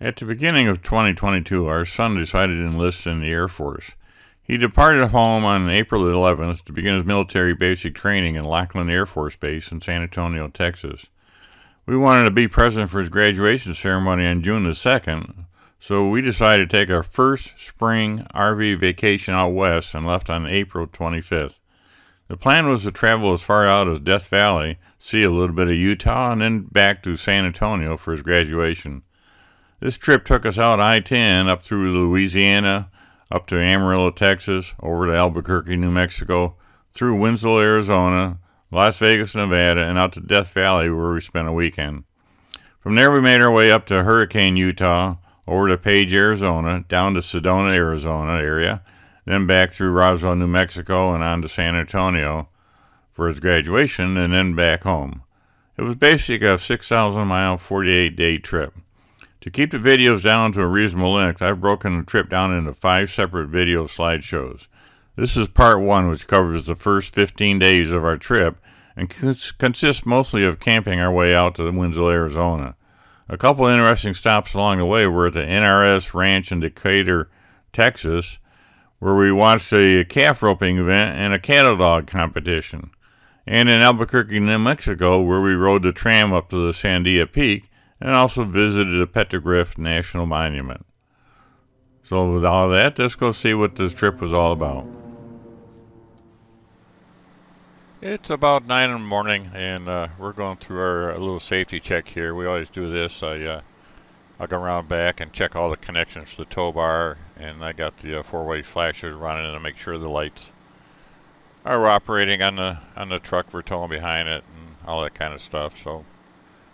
At the beginning of 2022, our son decided to enlist in the Air Force. He departed home on April 11th to begin his military basic training in Lackland Air Force Base in San Antonio, Texas. We wanted to be present for his graduation ceremony on June the 2nd, so we decided to take our first spring RV vacation out west and left on April 25th. The plan was to travel as far out as Death Valley, see a little bit of Utah, and then back to San Antonio for his graduation. This trip took us out I-10 up through Louisiana, up to Amarillo, Texas, over to Albuquerque, New Mexico, through Winslow, Arizona, Las Vegas, Nevada, and out to Death Valley where we spent a weekend. From there we made our way up to Hurricane, Utah, over to Page, Arizona, down to Sedona, Arizona area, then back through Roswell, New Mexico, and on to San Antonio for his graduation, and then back home. It was basically a 6,000-mile, 48-day trip. To keep the videos down to a reasonable length, I've broken the trip down into 5 separate video slideshows. This is part 1, which covers the first 15 days of our trip and consists mostly of camping our way out to Winslow, Arizona. A couple interesting stops along the way were at the NRS Ranch in Decatur, Texas, where we watched a calf roping event and a cattle dog competition, and in Albuquerque, New Mexico, where we rode the tram up to the Sandia Peak and also visited the Petroglyph National Monument. So with all that, let's go see what this trip was all about. It's about 9 in the morning, and we're going through our little safety check here. We always do this. I'll go around back and check all the connections to the tow bar, and I got the 4-way flashers running to make sure the lights are operating on the truck we're towing behind it and all that kind of stuff. So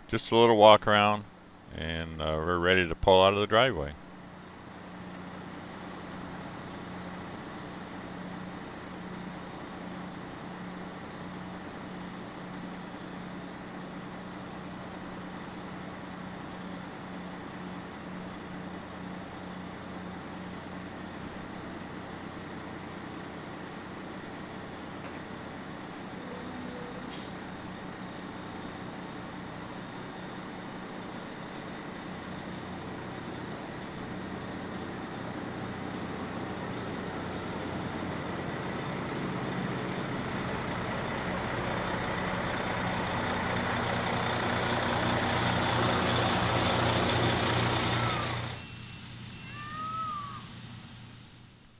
just a little walk around, and we're ready to pull out of the driveway.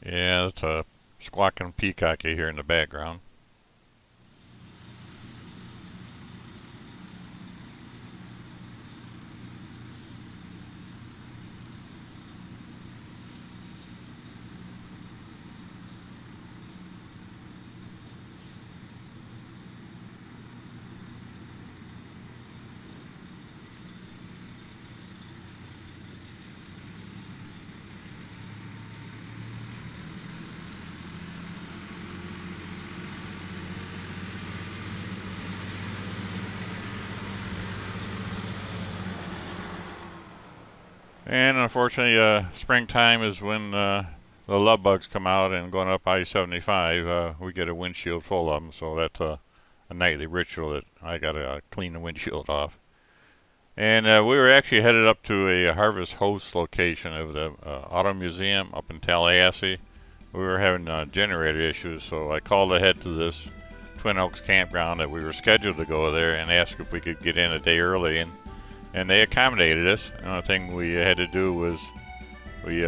Yeah, that's a squawking peacock you hear in the background. And unfortunately, springtime is when the love bugs come out, and going up I-75, we get a windshield full of them. So that's a nightly ritual that I got to clean the windshield off. And we were actually headed up to a Harvest Host location of the Auto Museum up in Tallahassee. We were having generator issues, so I called ahead to this Twin Oaks campground that we were scheduled to go there and asked if we could get in a day early, and they accommodated us. The only thing we had to do was we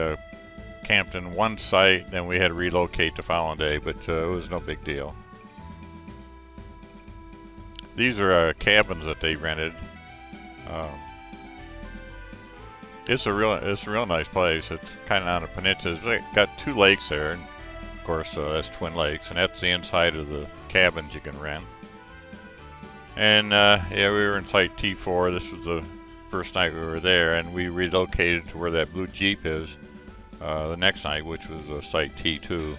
camped in one site, then we had to relocate the following day, but it was no big deal. These are cabins that they rented. It's a real nice place. It's kind of on a peninsula. It's got 2 lakes there, and of course that's Twin Lakes, and that's the inside of the cabins you can rent. And yeah, we were in site T4. This was the first night we were there, and we relocated to where that blue Jeep is the next night, which was site T2.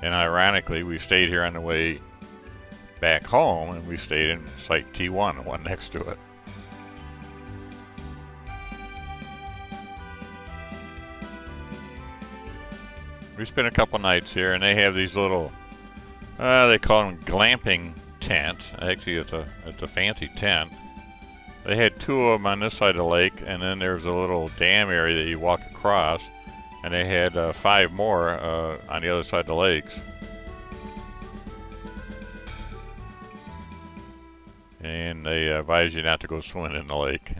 And ironically, we stayed here on the way back home, and we stayed in site T1, the one next to it. We spent a couple nights here, and they have these little, they call them glamping tents. Actually, it's a fancy tent, They had two of them on this side of the lake, and then there's a little dam area that you walk across, and they had 5 more on the other side of the lakes. And they advise you not to go swimming in the lake.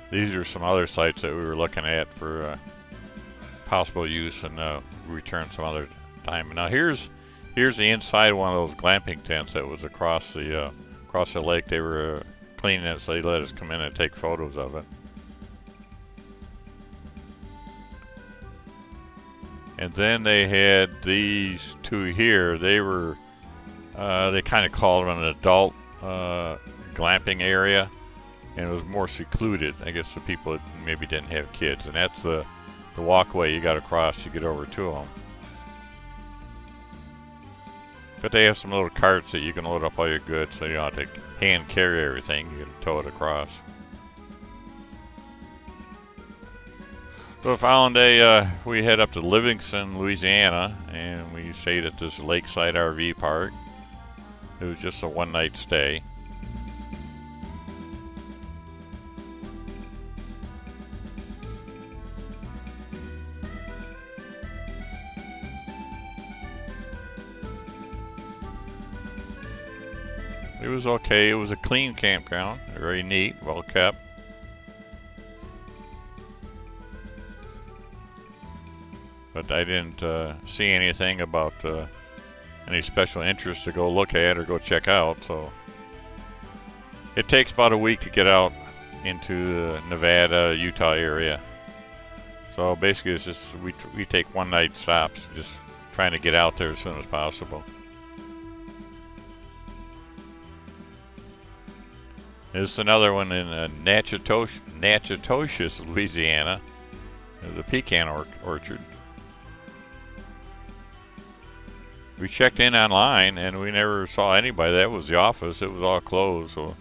These are some other sites that we were looking at for possible use, and return some other time. Now here's the inside of one of those glamping tents that was across the lake. They were cleaning it, so they let us come in and take photos of it. And then they had these two here. They were they kind of called them an adult glamping area, and it was more secluded. I guess the people that maybe didn't have kids, and that's the walkway you got across to get over to them. But they have some little carts that you can load up all your goods, so you don't have to hand carry everything. You can tow it across. So the following day, we head up to Livingston, Louisiana, and we stayed at this lakeside RV park. It was just a one-night stay. It was okay. It was a clean campground, very neat, well kept. But I didn't see anything about any special interest to go look at or go check out. So it takes about a week to get out into the Nevada, Utah area. So basically, it's just we take one-night stops, just trying to get out there as soon as possible. This is another one in Natchitoches, Louisiana. The pecan orchard. We checked in online and we never saw anybody. That was the office. It was all closed. So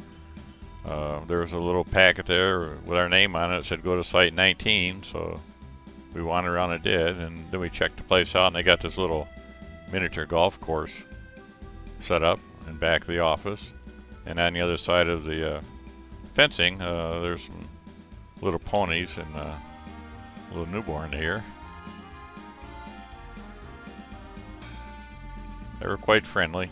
there was a little packet there with our name on it. It said go to site 19. So we wandered around and did. And then we checked the place out, and they got this little miniature golf course set up in back of the office. And on the other side of the fencing, there's some little ponies and a little newborn here. They were quite friendly.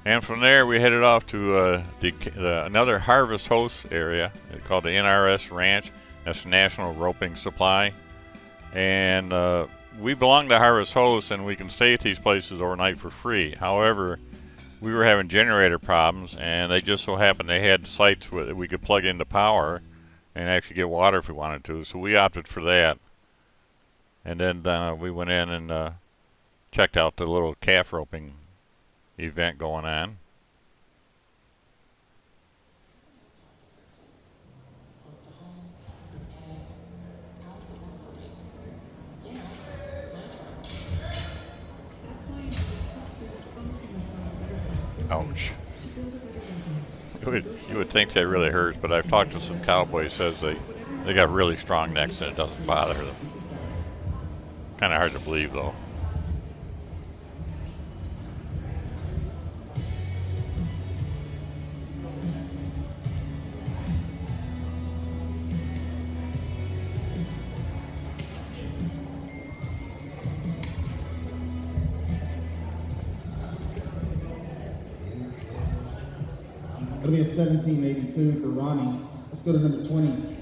And from there, we headed off to another Harvest Host area called the NRS Ranch. That's National Roping Supply. And we belong to Harvest Host, and we can stay at these places overnight for free. However, we were having generator problems, and they just so happened they had sites where we could plug into power and actually get water if we wanted to. So we opted for that. And then we went in and checked out the little calf roping event going on. Ouch. You would think that really hurts, but I've talked to some cowboys says they got really strong necks and it doesn't bother them. Kind of hard to believe though. It'll be a 1782 for Ronnie. Let's go to number 20,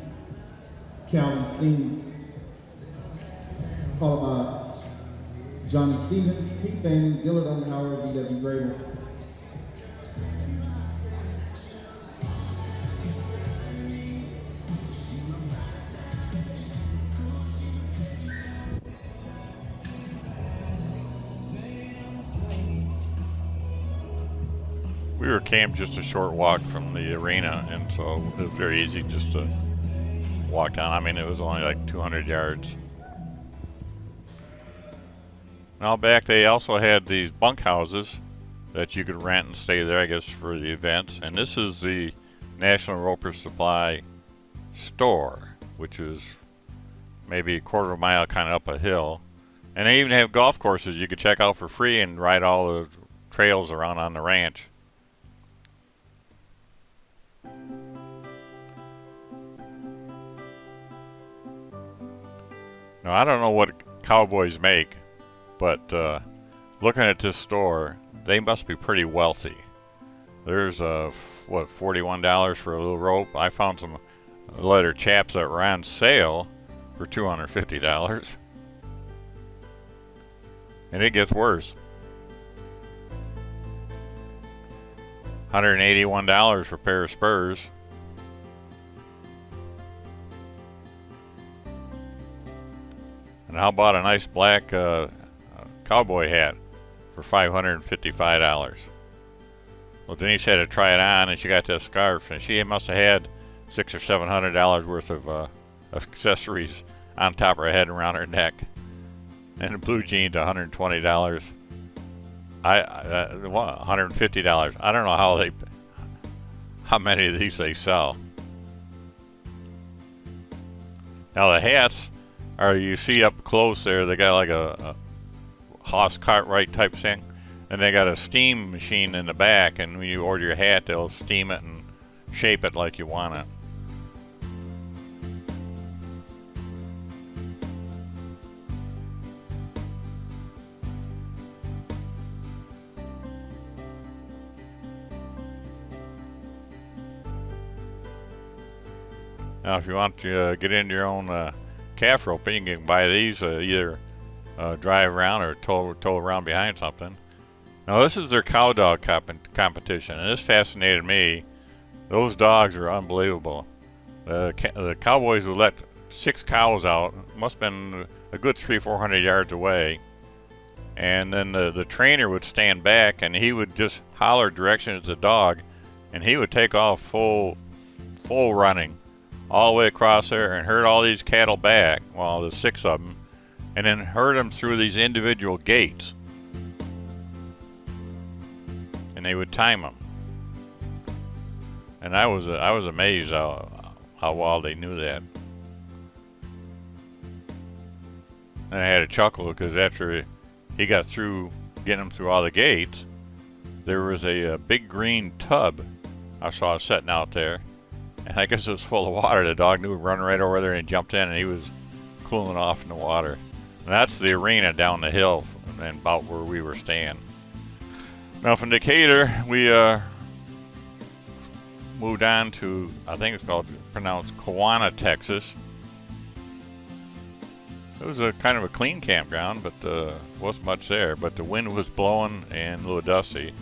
Calvin Steen. Followed by Johnny Stevens, Pete Fanning, Gillard Unhauer, D.W. Grable. We were camped just a short walk from the arena, and so it was very easy just to walk down. I mean, it was only like 200 yards. Now back, they also had these bunk houses that you could rent and stay there, I guess, for the events. And this is the National Roper Supply store, which is maybe a quarter of a mile kind of up a hill. And they even have golf courses you could check out for free and ride all the trails around on the ranch. Now, I don't know what cowboys make, but looking at this store, they must be pretty wealthy. There's $41 for a little rope. I found some leather chaps that were on sale for $250. And it gets worse. $181 for a pair of spurs. And how about a nice black cowboy hat for $555? Well, Denise had to try it on, and she got that scarf, and she must have had $600 or $700 worth of accessories on top of her head and around her neck. And the blue jeans, $120. $150. I don't know how many of these they sell. Now the hats are, you see up close there, they got like a Haas Cartwright type thing, and they got a steam machine in the back, and when you order your hat, they'll steam it and shape it like you want it. Now, if you want to get into your own calf roping, you can buy these, either drive around or tow around behind something. Now, this is their cow dog competition, and this fascinated me. Those dogs are unbelievable. The cowboys would let 6 cows out, must have been a good 300-400 yards away, and then the trainer would stand back, and he would just holler direction at the dog, and he would take off full running all the way across there and herd all these cattle back, well, there's 6 of them, and then herd them through these individual gates. And they would time them. And I was amazed how well they knew that. And I had a chuckle because after he got through getting them through all the gates, there was a big green tub I saw sitting out there. And I guess it was full of water. The dog knew, run right over there and jumped in, and he was cooling off in the water. And that's the arena down the hill and about where we were staying. Now from Decatur, we moved on to, I think it's pronounced Kewanna, Texas. It was a kind of a clean campground, but wasn't much there. But the wind was blowing and a little dusty.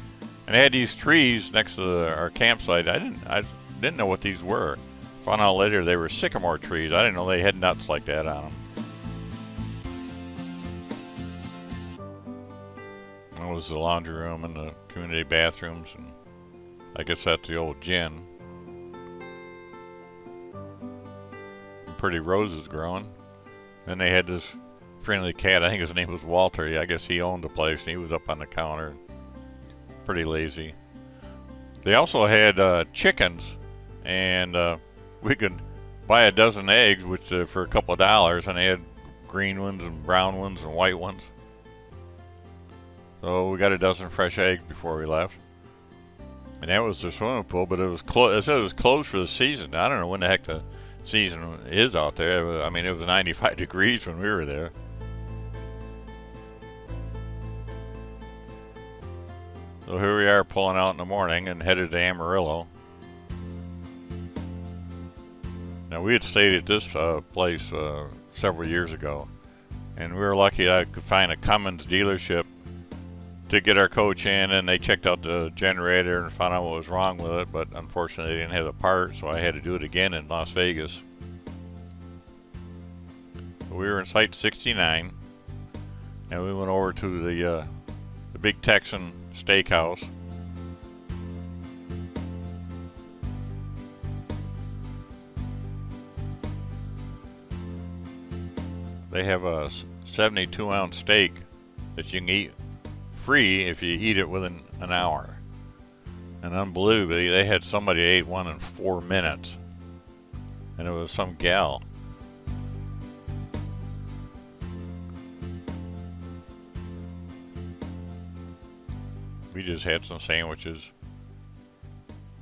And they had these trees next to our campsite. I didn't know what these were. Found out later they were sycamore trees. I didn't know they had nuts like that on them. That was the laundry room and the community bathrooms, and I guess that's the old gin. Some pretty roses growing. Then they had this friendly cat. I think his name was Walter. I guess he owned the place, and he was up on the counter. Pretty lazy. They also had chickens, and we could buy a dozen eggs, which for a couple of dollars, and they had green ones and brown ones and white ones. So we got a dozen fresh eggs before we left. And that was the swimming pool, but it was it said it was closed for the season. I don't know when the heck the season is out there. I mean, it was 95 degrees when we were there. So here we are pulling out in the morning and headed to Amarillo. Now we had stayed at this place several years ago, and we were lucky I could find a Cummins dealership to get our coach in, and they checked out the generator and found out what was wrong with it, but unfortunately they didn't have the part, so I had to do it again in Las Vegas. We were in Site 69, and we went over to the Big Texan Steakhouse. They have a 72-ounce steak that you can eat free if you eat it within an hour. And unbelievably, they had somebody ate one in 4 minutes. And it was some gal. We just had some sandwiches.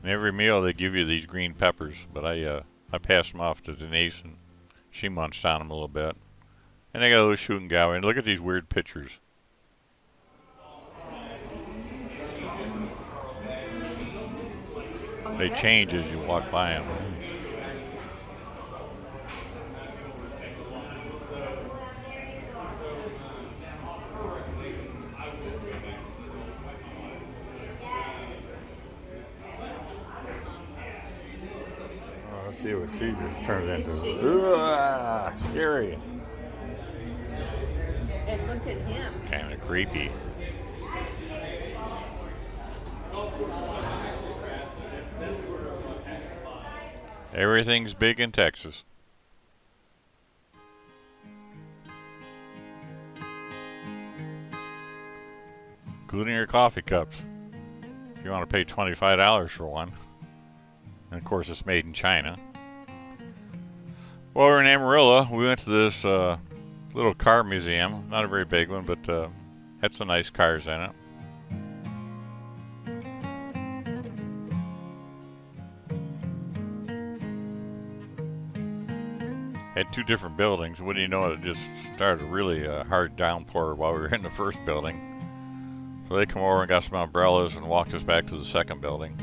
And every meal they give you these green peppers, but I passed them off to Denise, and she munched on them a little bit. And they got a little shooting gallery. And look at these weird pictures. They change as you walk by them. Let's see what she turns into. Ooh, scary. And look at him. Kind of creepy. Everything's big in Texas. Including your coffee cups. If you want to pay $25 for one. And of course it's made in China. Well, we're in Amarillo. We went to this little car museum. Not a very big one, but had some nice cars in it. Had two different buildings. Wouldn't you know it, just started a really hard downpour while we were in the first building. So they come over and got some umbrellas and walked us back to the second building.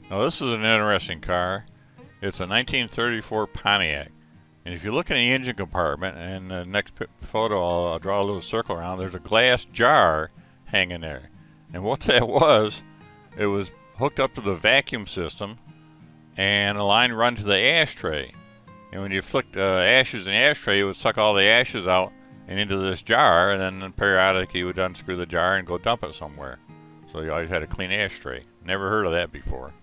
Now this is an interesting car. It's a 1934 Pontiac. And if you look in the engine compartment, and the next photo I'll draw a little circle around, there's a glass jar hanging there. And what that was, it was hooked up to the vacuum system and a line run to the ashtray. And when you flicked ashes in the ashtray, it would suck all the ashes out and into this jar, and then periodically you would unscrew the jar and go dump it somewhere. So you always had a clean ashtray. Never heard of that before.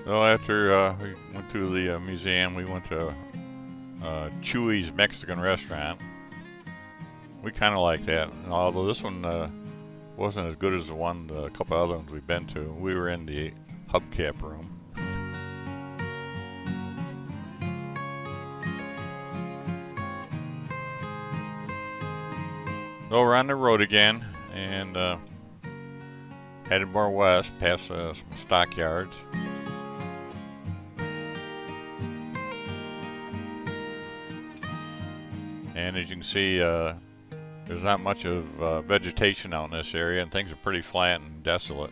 So after we went to the museum, we went to Chewies Mexican restaurant. We kind of liked that, and although this one wasn't as good as a couple other ones we've been to. We were in the hubcap room. So we're on the road again, and headed more west, past some stockyards. And as you can see, there's not much of vegetation out in this area, and things are pretty flat and desolate.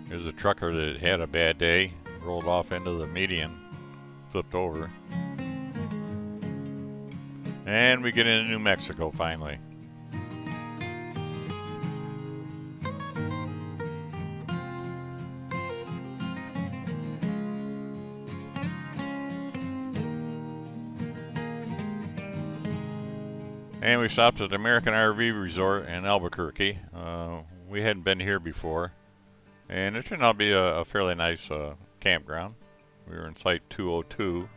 There's a trucker that had a bad day, rolled off into the median, flipped over. And we get into New Mexico finally. And we stopped at the American RV Resort in Albuquerque. We hadn't been here before. And it turned out to be a fairly nice campground. We were in Site 202.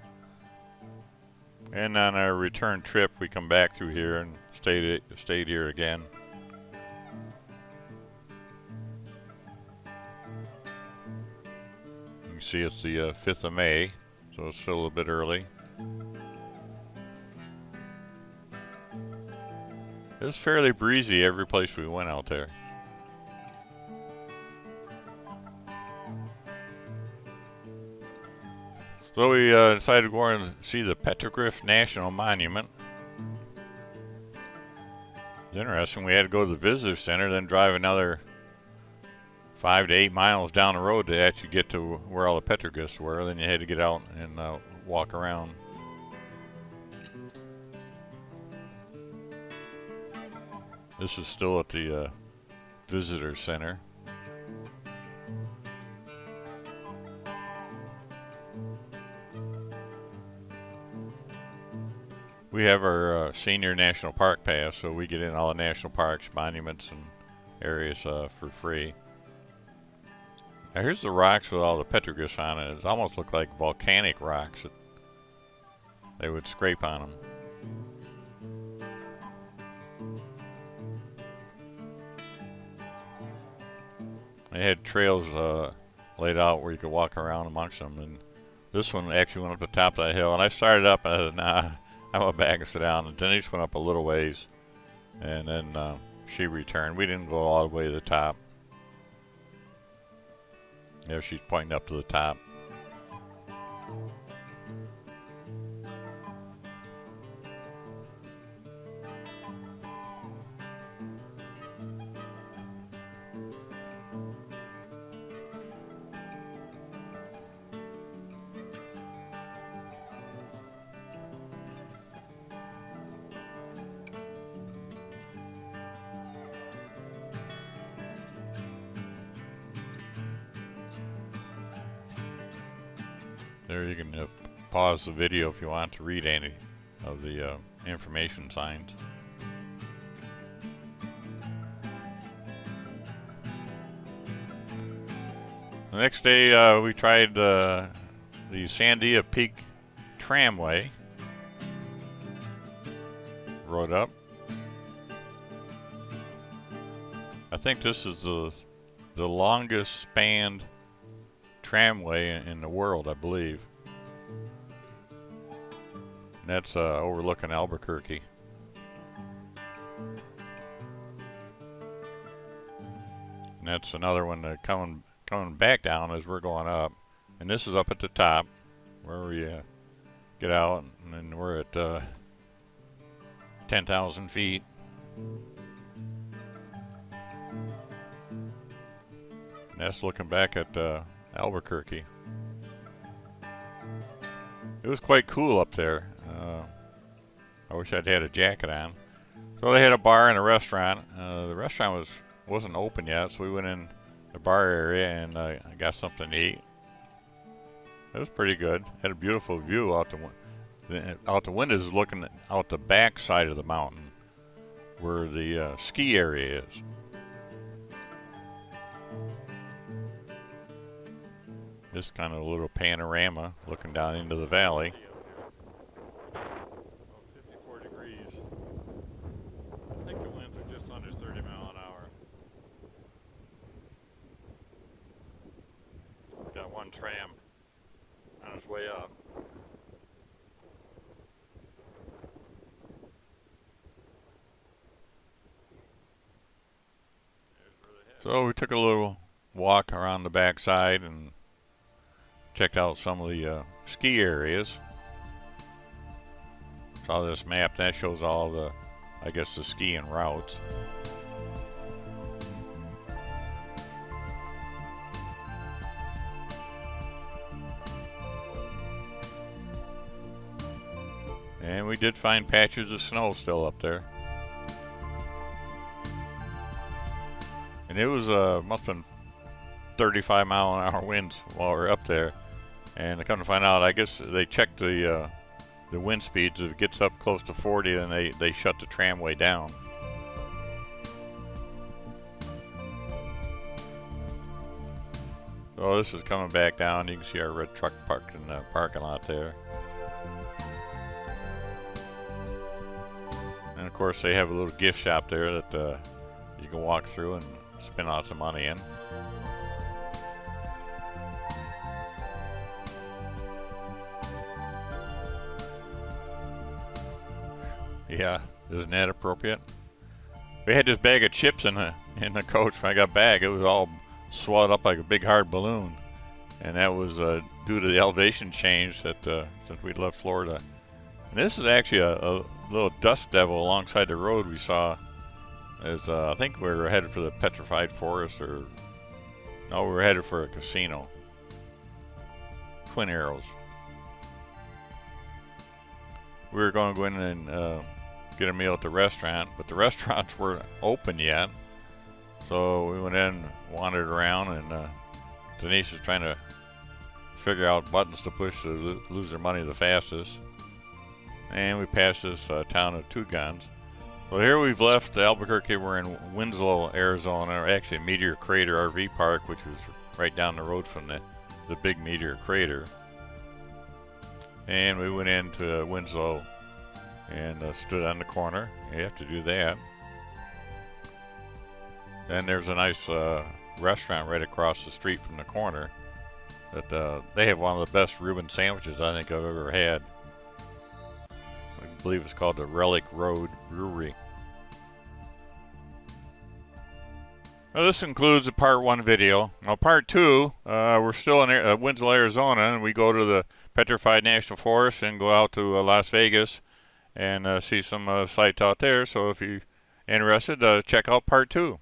And on our return trip, we come back through here and stayed stayed here again. You can see it's the 5th of May, so it's still a bit early. It was fairly breezy every place we went out there. So we decided to go and see the Petroglyph National Monument. It's interesting. We had to go to the visitor center, then drive another 5 to 8 miles down the road to actually get to where all the petroglyphs were. Then you had to get out and walk around. This is still at the visitor center. We have our senior national park pass, so we get in all the national parks, monuments, and areas for free. Now here's the rocks with all the petroglyphs on it. It almost look like volcanic rocks that they would scrape on them. They had trails laid out where you could walk around amongst them, and this one actually went up the top of that hill. And I started up, and I said, nah, I went back and sit down. And Denise went up a little ways, and then she returned. We didn't go all the way to the top. There she's pointing up to the top. There you can pause the video if you want to read any of the information signs. The next day we tried the Sandia Peak Tramway. Rode up. I think this is the longest spanned tramway in the world, I believe. And that's overlooking Albuquerque. And that's another one coming back down as we're going up. And this is up at the top where we get out, and then we're at 10,000 feet. And that's looking back at Albuquerque. It was quite cool up there. I wish I'd had a jacket on. So they had a bar and a restaurant. The restaurant wasn't open yet, so we went in the bar area and I got something to eat. It was pretty good. Had a beautiful view out the windows, looking out the back side of the mountain where the ski area is. Just kind of a little panorama looking down into the valley. 54 degrees. I think the winds are just under 30 miles an hour. Got one tram on its way up. So we took a little walk around the backside and checked out some of the ski areas. Saw this map that shows all the, I guess, the skiing routes. And we did find patches of snow still up there. And it was must have been 35-mile-an-hour winds while we were up there. And I come to find out, I guess they checked the wind speeds. If it gets up close to 40, then they shut the tramway down. So this is coming back down. You can see our red truck parked in the parking lot there. And of course, they have a little gift shop there that you can walk through and spend lots of money in. Yeah, isn't that appropriate? We had this bag of chips in the coach when I got back. It was all swelled up like a big hard balloon, and that was due to the elevation change that since we left Florida. And this is actually a little dust devil alongside the road we saw. As I think we were headed for the petrified forest, or no, we were headed for a casino. Twin Arrows. We were going to go in and get a meal at the restaurant, but the restaurants weren't open yet. So we went in, wandered around, and Denise was trying to figure out buttons to push to lose their money the fastest. And we passed this town of Two Guns. Well, here we've left Albuquerque. We're in Winslow, Arizona, or actually Meteor Crater RV Park, which was right down the road from the big Meteor Crater. And we went into Winslow and stood on the corner. You have to do that. Then there's a nice restaurant right across the street from the corner that they have one of the best Reuben sandwiches I think I've ever had. I believe it's called the Relic Road Brewery. Well, this concludes the part 1 video. Now part 2, we're still in Winslow, Arizona, and we go to the Petrified National Forest and go out to Las Vegas and see some sights out there. So if you're interested, check out part 2.